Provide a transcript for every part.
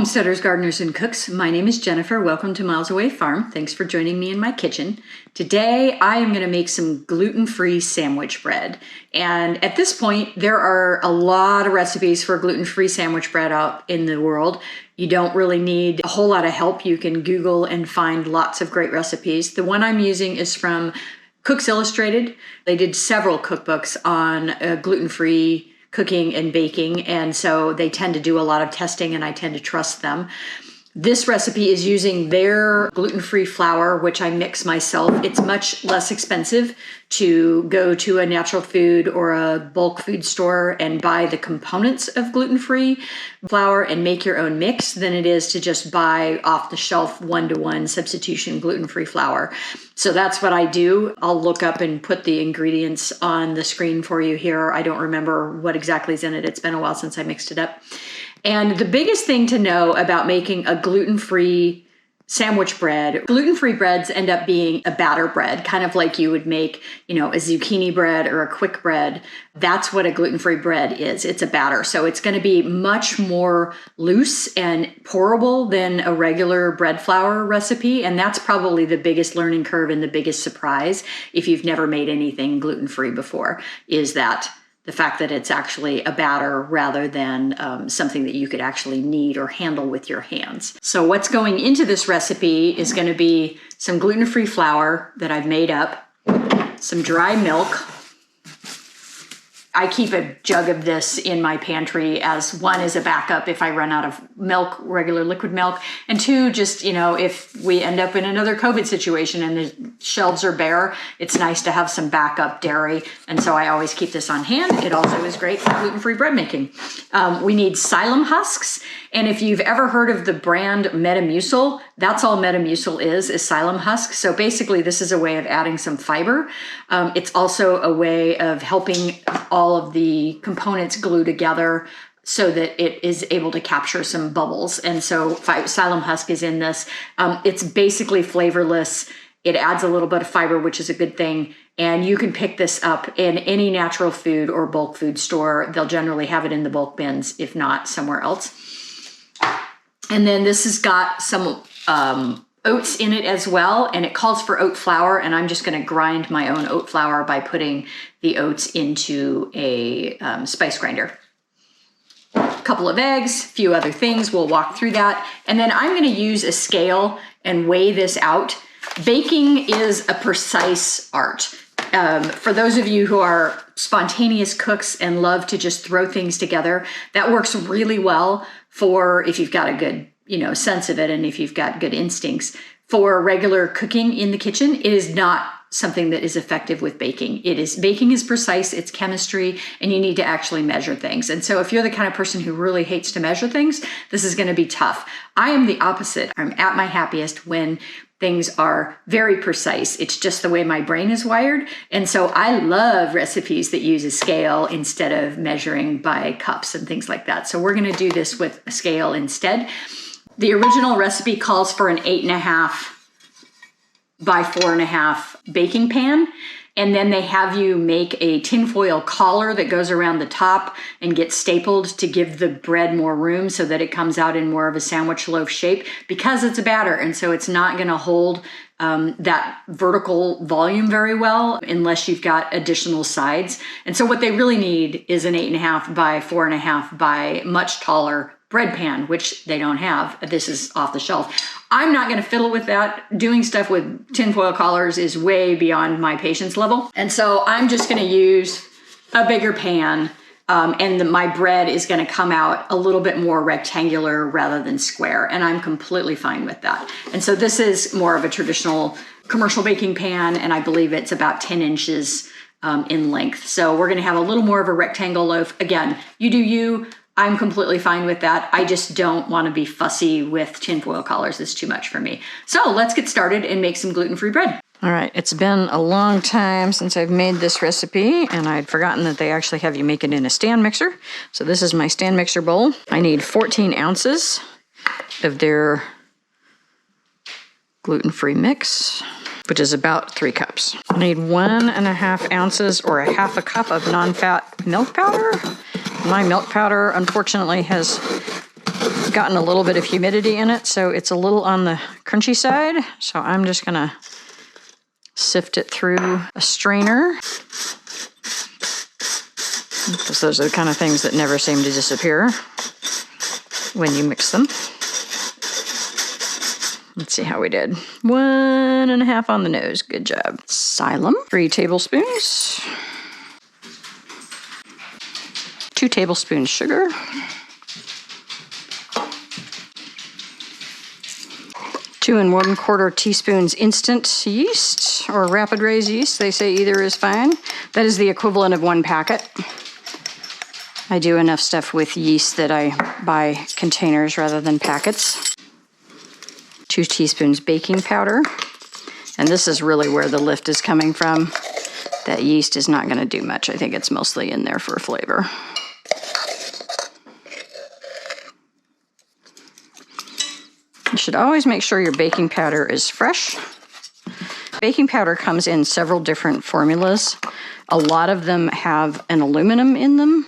homesteaders, gardeners, and cooks. My name is Jennifer. Welcome to Miles Away Farm. Thanks for joining me in my kitchen. Today, I am going to make some gluten-free sandwich bread. And at this point, there are a lot of recipes for gluten-free sandwich bread out in the world. You don't really need a whole lot of help. You can Google and find lots of great recipes. The one I'm using is from Cooks Illustrated. They did several cookbooks on gluten-free cooking and baking, and so they tend to do a lot of testing, and I tend to trust them. This recipe is using their gluten-free flour, which I mix myself. It's much less expensive to go to a natural food or a bulk food store and buy the components of gluten-free flour and make your own mix than it is to just buy off-the-shelf one-to-one substitution gluten-free flour. So that's what I do. I'll look up and put the ingredients on the screen for you here. I don't remember what exactly is in it. It's been a while since I mixed it up. And the biggest thing to know about making a gluten-free sandwich bread, gluten-free breads end up being a batter bread, kind of like you would make, a zucchini bread or a quick bread. That's what a gluten-free bread is. It's a batter. So it's going to be much more loose and pourable than a regular bread flour recipe. And that's probably the biggest learning curve and the biggest surprise if you've never made anything gluten-free before, is that the fact that it's actually a batter rather than something that you could actually knead or handle with your hands. So what's going into this recipe is going to be some gluten-free flour that I've made up, some dry milk. I keep a jug of this in my pantry as one is a backup if I run out of milk, regular liquid milk, and two, just, if we end up in another COVID situation and the shelves are bare, it's nice to have some backup dairy. And so I always keep this on hand. It also is great for gluten-free bread making. We need psyllium husks. And if you've ever heard of the brand Metamucil, that's all Metamucil is psyllium husks. So basically this is a way of adding some fiber. It's also a way of helping all of the components glue together so that it is able to capture some bubbles. And so psyllium husk is in this. It's basically flavorless. It adds a little bit of fiber, which is a good thing. And you can pick this up in any natural food or bulk food store. They'll generally have it in the bulk bins, if not somewhere else. And then this has got some oats in it as well, and it calls for oat flour, and I'm just going to grind my own oat flour by putting the oats into a spice grinder. A couple of eggs, a few other things, we'll walk through that. And then I'm going to use a scale and weigh this out. Baking is a precise art. For those of you who are spontaneous cooks and love to just throw things together, that works really well for if you've got a good sense of it and if you've got good instincts. For regular cooking in the kitchen, it is not something that is effective with baking. Baking is precise, it's chemistry, and you need to actually measure things. And so if you're the kind of person who really hates to measure things, this is going to be tough. I am the opposite. I'm at my happiest when things are very precise. It's just the way my brain is wired. And so I love recipes that use a scale instead of measuring by cups and things like that. So we're going to do this with a scale instead. The original recipe calls for an 8.5 by 4.5 baking pan. And then they have you make a tinfoil collar that goes around the top and gets stapled to give the bread more room so that it comes out in more of a sandwich loaf shape because it's a batter. And so it's not going to hold that vertical volume very well unless you've got additional sides. And so what they really need is an 8.5 by 4.5 by much taller bread pan, which they don't have. This is off the shelf. I'm not going to fiddle with that. Doing stuff with tinfoil collars is way beyond my patience level. And so I'm just going to use a bigger pan, and my bread is going to come out a little bit more rectangular rather than square. And I'm completely fine with that. And so this is more of a traditional commercial baking pan, and I believe it's about 10 inches in length. So we're going to have a little more of a rectangle loaf. Again, you do you. I'm completely fine with that. I just don't want to be fussy with tinfoil collars. It's too much for me. So let's get started and make some gluten-free bread. All right, it's been a long time since I've made this recipe, and I'd forgotten that they actually have you make it in a stand mixer. So this is my stand mixer bowl. I need 14 ounces of their gluten-free mix, which is about 3 cups. I need 1.5 ounces or a half a cup of nonfat milk powder. My milk powder, unfortunately, has gotten a little bit of humidity in it, so it's a little on the crunchy side. So I'm just gonna sift it through a strainer, because those are the kind of things that never seem to disappear when you mix them. Let's see how we did. 1.5 on the nose. Good job. Xylem, 3 tablespoons. 2 tablespoons sugar. 2 1/4 teaspoons instant yeast or rapid raise yeast. They say either is fine. That is the equivalent of 1 packet. I do enough stuff with yeast that I buy containers rather than packets. 2 teaspoons baking powder. And this is really where the lift is coming from. That yeast is not going to do much. I think it's mostly in there for flavor. You should always make sure your baking powder is fresh. Baking powder comes in several different formulas. A lot of them have an aluminum in them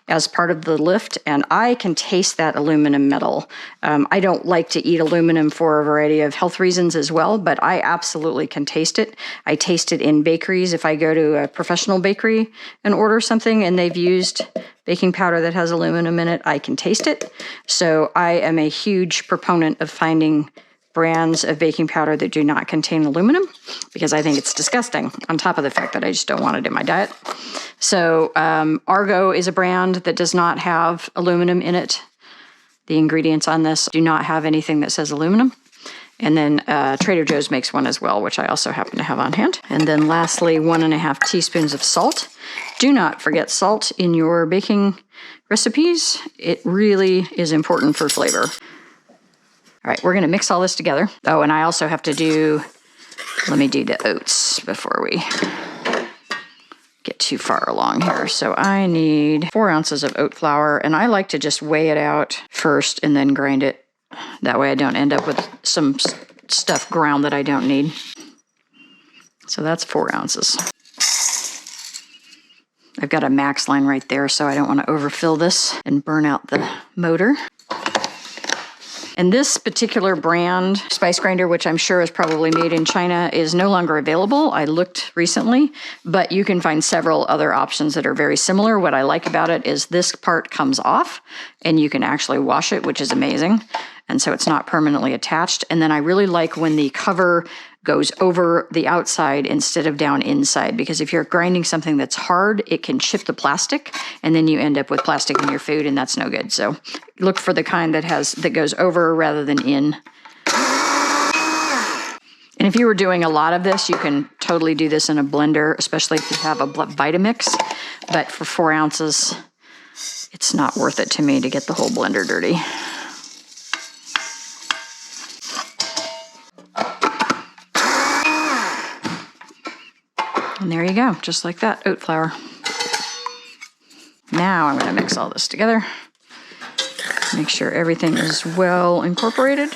as part of the lift, and I can taste that aluminum metal. I don't like to eat aluminum for a variety of health reasons as well, but I absolutely can taste it. I taste it in bakeries. If I go to a professional bakery and order something and they've used baking powder that has aluminum in it, I can taste it. So I am a huge proponent of finding brands of baking powder that do not contain aluminum, because I think it's disgusting, on top of the fact that I just don't want it in my diet. So Argo is a brand that does not have aluminum in it. The ingredients on this do not have anything that says aluminum. And then Trader Joe's makes one as well, which I also happen to have on hand. And then lastly, 1.5 teaspoons of salt. Do not forget salt in your baking recipes. It really is important for flavor. All right, we're gonna mix all this together. Oh, and I also have to let me do the oats before we get too far along here. So I need 4 ounces of oat flour, and I like to just weigh it out first and then grind it. That way I don't end up with some stuff ground that I don't need. So that's 4 ounces. I've got a max line right there, so I don't want to overfill this and burn out the motor. And this particular brand, spice grinder, which I'm sure is probably made in China, is no longer available. I looked recently, but you can find several other options that are very similar. What I like about it is this part comes off and you can actually wash it, which is amazing. And so it's not permanently attached. And then I really like when the cover goes over the outside instead of down inside, because if you're grinding something that's hard, it can chip the plastic and then you end up with plastic in your food, and that's no good. So look for the kind that goes over rather than in. And if you were doing a lot of this, you can totally do this in a blender, especially if you have a Vitamix. But for 4 ounces, it's not worth it to me to get the whole blender dirty. And there you go, just like that, oat flour. Now I'm going to mix all this together. Make sure everything is well incorporated.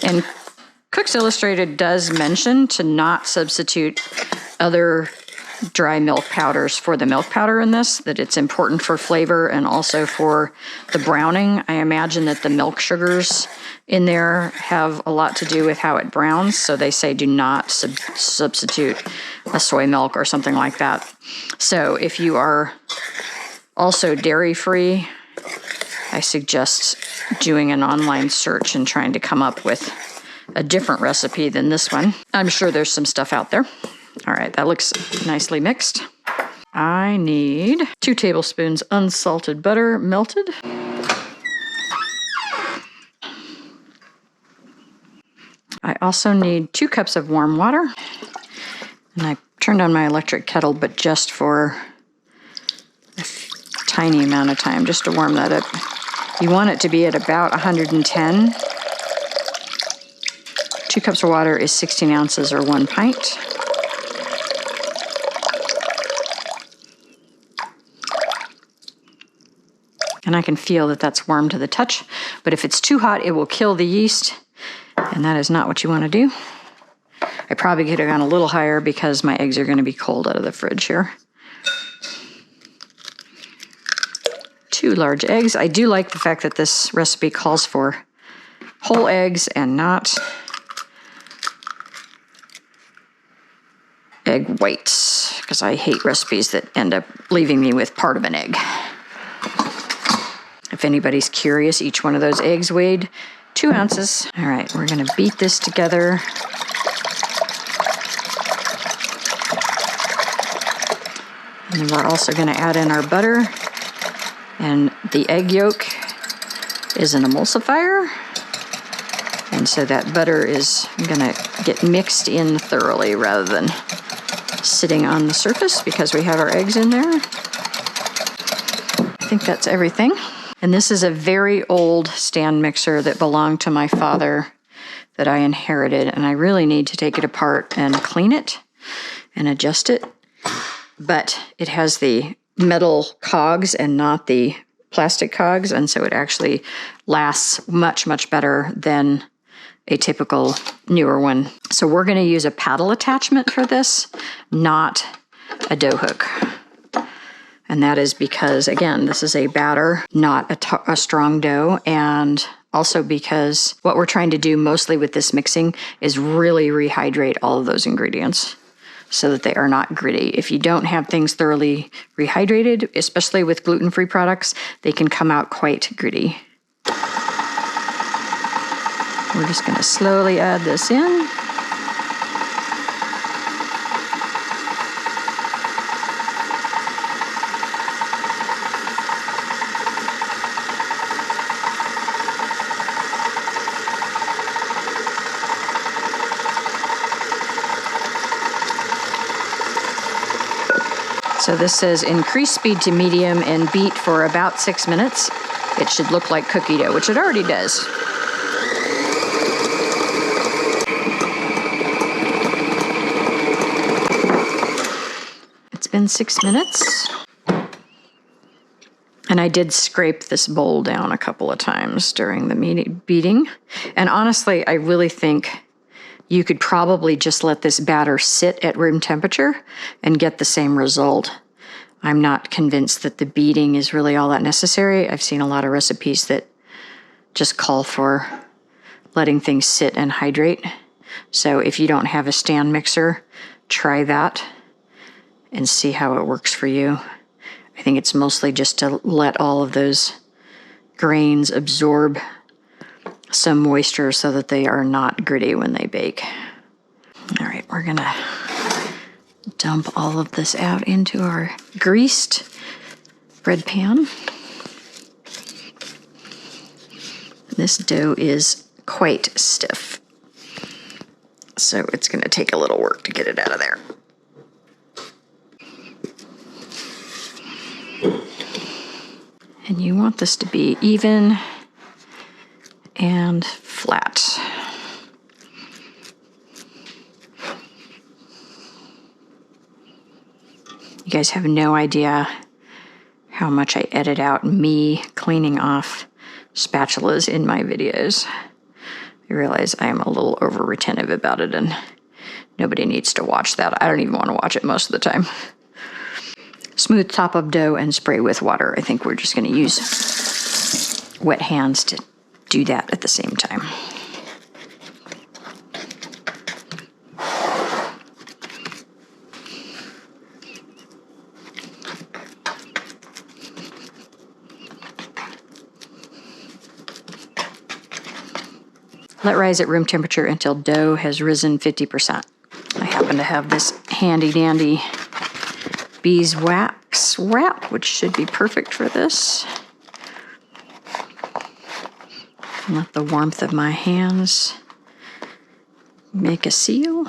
And Cook's Illustrated does mention to not substitute other dry milk powders for the milk powder in this, that it's important for flavor and also for the browning. I imagine that the milk sugars in there have a lot to do with how it browns, so they say do not substitute a soy milk or something like that. So if you are also dairy-free, I suggest doing an online search and trying to come up with a different recipe than this one. I'm sure there's some stuff out there. All right, that looks nicely mixed. I need 2 tablespoons unsalted butter melted. I also need 2 cups of warm water. And I turned on my electric kettle, but just for a tiny amount of time, just to warm that up. You want it to be at about 110. 2 cups of water is 16 ounces or 1 pint. And I can feel that that's warm to the touch, but if it's too hot, it will kill the yeast, and that is not what you want to do. I probably could have gone a little higher because my eggs are going to be cold out of the fridge here. 2 large eggs. I do like the fact that this recipe calls for whole eggs and not egg whites, because I hate recipes that end up leaving me with part of an egg. If anybody's curious, each one of those eggs weighed 2 ounces. All right, we're gonna beat this together. And then we're also gonna add in our butter, and the egg yolk is an emulsifier. And so that butter is gonna get mixed in thoroughly rather than sitting on the surface because we have our eggs in there. I think that's everything. And this is a very old stand mixer that belonged to my father that I inherited, and I really need to take it apart and clean it and adjust it. But it has the metal cogs and not the plastic cogs, and so it actually lasts much, much better than a typical newer one. So we're going to use a paddle attachment for this, not a dough hook. And that is because, again, this is a batter, not a strong dough, and also because what we're trying to do mostly with this mixing is really rehydrate all of those ingredients so that they are not gritty. If you don't have things thoroughly rehydrated, especially with gluten-free products, they can come out quite gritty. We're just going to slowly add this in. So this says increase speed to medium and beat for about 6 minutes. It should look like cookie dough, which it already does. It's been 6 minutes. And I did scrape this bowl down a couple of times during the beating. And honestly, I really think you could probably just let this batter sit at room temperature and get the same result. I'm not convinced that the beating is really all that necessary. I've seen a lot of recipes that just call for letting things sit and hydrate. So if you don't have a stand mixer, try that and see how it works for you. I think it's mostly just to let all of those grains absorb some moisture so that they are not gritty when they bake. All right, we're gonna dump all of this out into our greased bread pan. This dough is quite stiff, so it's gonna take a little work to get it out of there. And you want this to be even and flat. You guys have no idea how much I edit out me cleaning off spatulas in my videos. I realize I am a little over retentive about it, and nobody needs to watch that. I don't even want to watch it most of the time. Smooth top of dough and spray with water. I think we're just going to use wet hands to do that at the same time. Let rise at room temperature until dough has risen 50%. I happen to have this handy dandy beeswax wrap, which should be perfect for this. Let the warmth of my hands make a seal.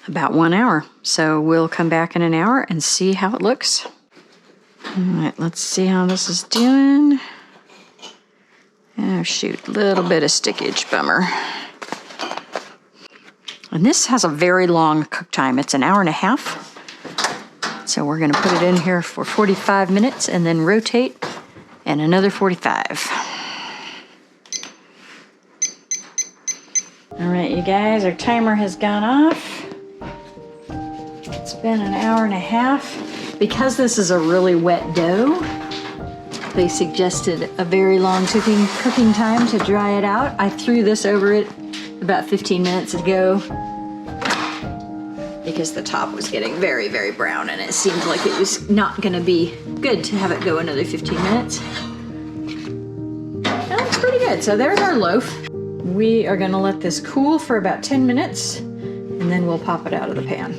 About 1 hour. So we'll come back in an hour and see how it looks. All right, let's see how this is doing. Oh shoot, little bit of stickage, bummer. And this has a very long cook time. It's an hour and a half. So we're gonna put it in here for 45 minutes and then rotate and another 45. All right, you guys, our timer has gone off. It's been an hour and a half. Because this is a really wet dough, They suggested a very long cooking time to dry it out. I threw this over it about 15 minutes ago because the top was getting very, very brown and it seemed like it was not gonna be good to have it go another 15 minutes. That looks pretty good. So there's our loaf. We are gonna let this cool for about 10 minutes and then we'll pop it out of the pan.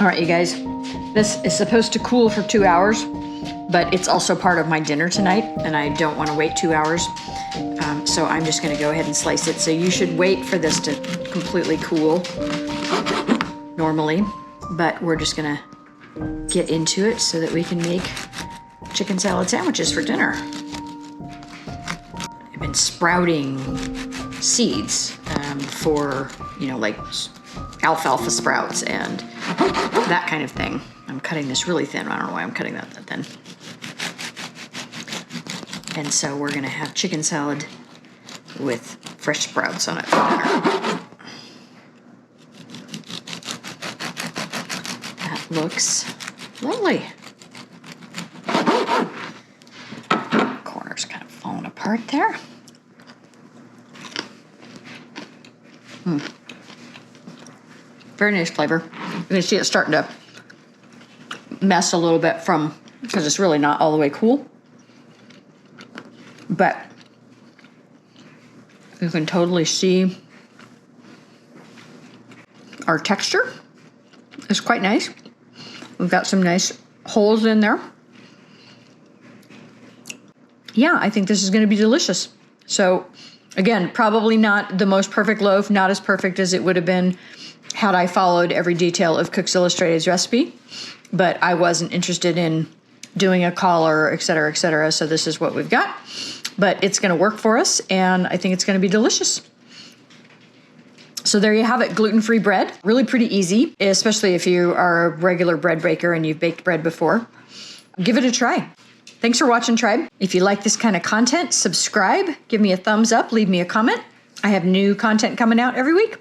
All right, you guys, this is supposed to cool for 2 hours, but it's also part of my dinner tonight, and I don't want to wait 2 hours. So I'm just going to go ahead and slice it. So you should wait for this to completely cool normally, but we're just going to get into it so that we can make chicken salad sandwiches for dinner. I've been sprouting seeds for, like alfalfa sprouts and that kind of thing. I'm cutting this really thin. I don't know why I'm cutting that thin. And so we're gonna have chicken salad with fresh sprouts on it for dinner. That looks lovely. Corner's kind of falling apart there. Very nice flavor. You can see it starting to mess a little bit because it's really not all the way cool. But you can totally see our texture is quite nice. We've got some nice holes in there. Yeah, I think this is going to be delicious. So again, probably not the most perfect loaf, not as perfect as it would have been had I followed every detail of Cook's Illustrated's recipe, but I wasn't interested in doing a collar, et cetera, so this is what we've got. But it's gonna work for us, and I think it's gonna be delicious. So there you have it, gluten-free bread. Really pretty easy, especially if you are a regular bread baker and you've baked bread before. Give it a try. Thanks for watching, Tribe. If you like this kind of content, subscribe, give me a thumbs up, leave me a comment. I have new content coming out every week.